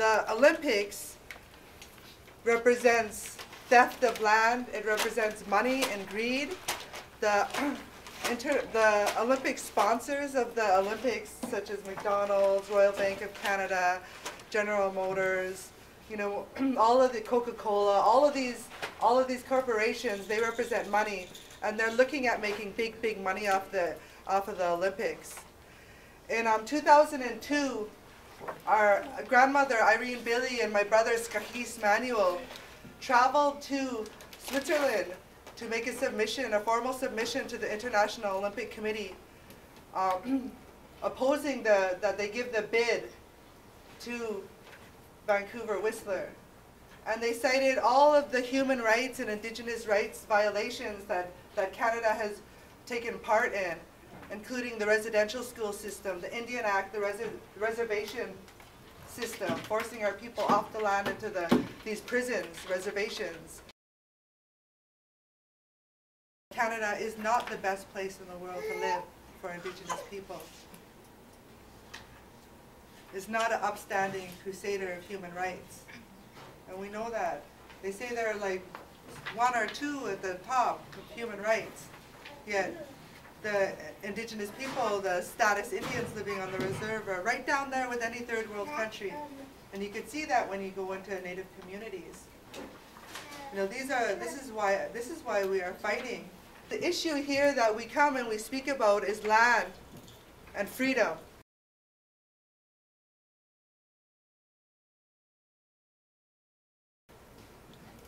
The Olympics represents theft of land, it represents money and greed. The Olympic sponsors of the Olympics, such as McDonald's, Royal Bank of Canada, General Motors, you know, all of the Coca-Cola, all of these corporations, they represent money, and they're looking at making big money off of the Olympics. In 2002, our grandmother Irene Billy and my brother Skahis Manuel traveled to Switzerland to make a submission, a formal submission to the International Olympic Committee, opposing that they give the bid to Vancouver Whistler. And they cited all of the human rights and Indigenous rights violations that Canada has taken part in, including the residential school system, the Indian Act, the reservation system, forcing our people off the land into these prisons, reservations. Canada is not the best place in the world to live for Indigenous people. It's not an upstanding crusader of human rights. And we know that. They say they're like one or two at the top of human rights. Yet the Indigenous people, the status Indians living on the reserve, are right down there with any third world country. And you can see that when you go into Native communities. You know, this is why we are fighting. The issue here that we come and we speak about is land and freedom.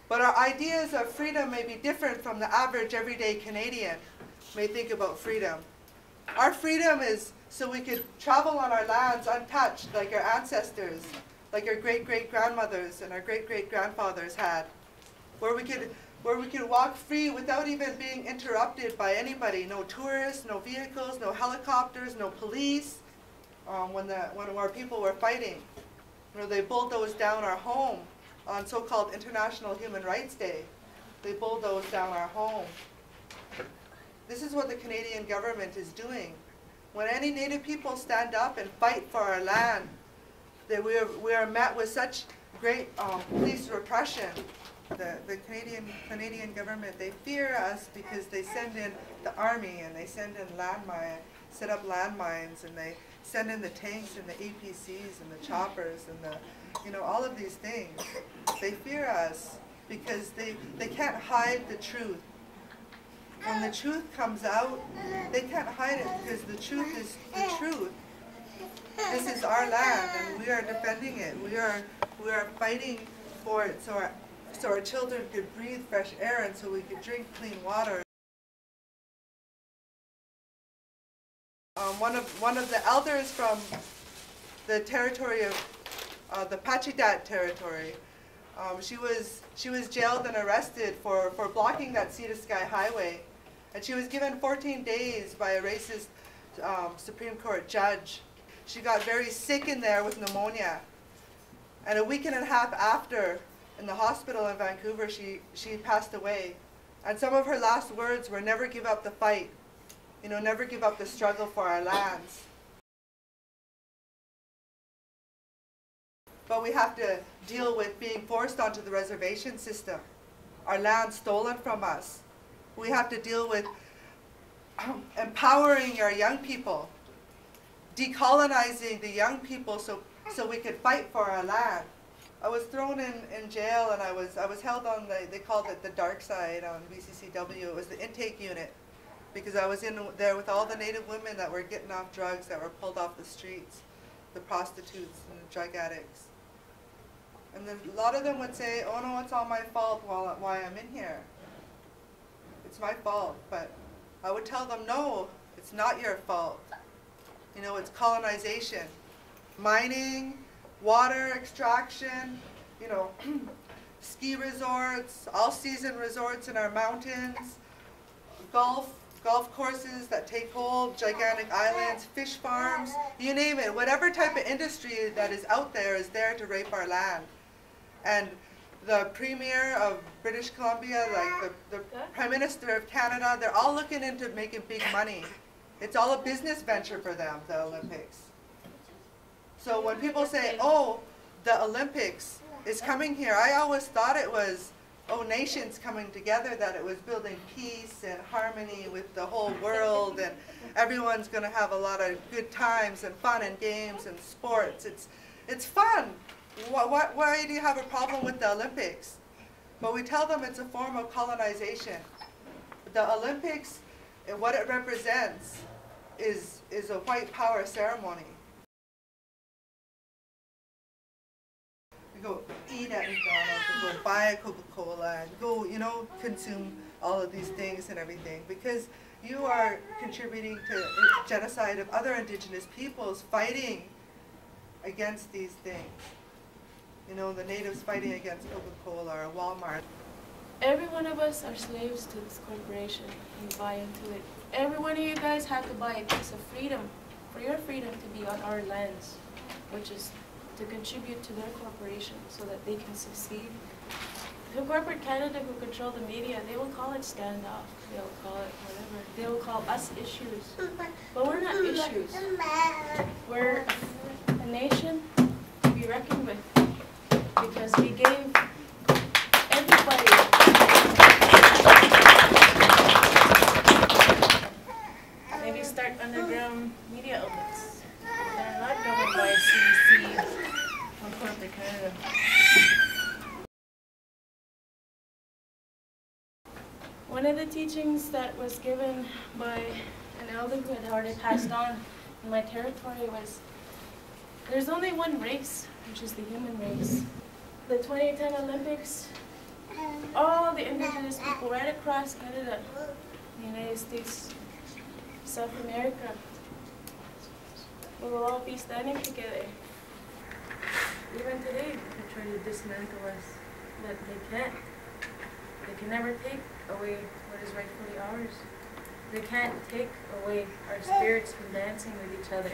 But our ideas of freedom may be different from the average everyday Canadian may think about freedom. Our freedom is so we could travel on our lands untouched like our ancestors, like our great-great-grandmothers and our great-great-grandfathers had, where we could walk free without even being interrupted by anybody. No tourists, no vehicles, no helicopters, no police. When our people were fighting, you know, they bulldozed down our home on so-called International Human Rights Day. They bulldozed down our home. This is what the Canadian government is doing. When any Native people stand up and fight for our land, that we are met with such great police repression. The Canadian government, they fear us because they send in the army and they send in set up landmines, and they send in the tanks and the APCs and the choppers and all of these things. They fear us because they can't hide the truth. When the truth comes out, they can't hide it because the truth is the truth. This is our land and we are defending it. We are fighting for it so our children could breathe fresh air and so we could drink clean water. One of the elders from the territory of the Pachidat territory, she was jailed and arrested for blocking that Sea to Sky highway, and she was given 14 days by a racist Supreme Court judge. She got very sick in there with pneumonia, and a week and a half after, in the hospital in Vancouver, she passed away. And some of her last words were, "Never give up the fight. You know, never give up the struggle for our lands." But we have to deal with being forced onto the reservation system, our land stolen from us. We have to deal with empowering our young people, decolonizing the young people so we could fight for our land. I was thrown in jail and I was held on they called it the dark side on VCCW. It was the intake unit, because I was in there with all the Native women that were getting off drugs, that were pulled off the streets, the prostitutes and the drug addicts. And then a lot of them would say, "Oh no, it's all my fault why I'm in here. It's my fault." But I would tell them, no, it's not your fault. You know, it's colonization, mining, water extraction, you know, ski resorts, all-season resorts in our mountains, golf courses that take hold, gigantic islands, fish farms, you name it. Whatever type of industry that is out there is there to rape our land. And the Premier of British Columbia, like the Prime Minister of Canada, they're all looking into making big money. It's all a business venture for them, the Olympics. So when people say, "Oh, the Olympics is coming here. I always thought it was, oh, nations coming together, that it was building peace and harmony with the whole world, and everyone's going to have a lot of good times and fun and games and sports. It's fun. Why do you have a problem with the Olympics? But we tell them it's a form of colonization. The Olympics, and what it represents, is a white power ceremony. Go eat at McDonald's, and go buy a Coca-Cola, and go, you know, consume all of these things and everything, because you are contributing to genocide of other indigenous peoples fighting against these things. You know, the natives fighting against Coca-Cola or Walmart. Every one of us are slaves to this corporation and buy into it. Every one of you guys have to buy a piece of freedom, for your freedom to be on our lands, which is to contribute to their corporation so that they can succeed. The corporate Canada who control the media, they will call it standoff, they'll call it whatever, they will call us issues. But we're not issues. We're a nation to be reckoned with, because we gave everybody maybe start underground media outlets. They're not governed by CBC or corporate Canada. One of the teachings that was given by an elder who had already passed on in my territory was, there's only one race, which is the human race. The 2010 Olympics, all the indigenous people right across Canada, the United States, South America, we will all be standing together. Even today, they try to dismantle us, but they can't. They can never take away what is rightfully ours. They can't take away our spirits from dancing with each other.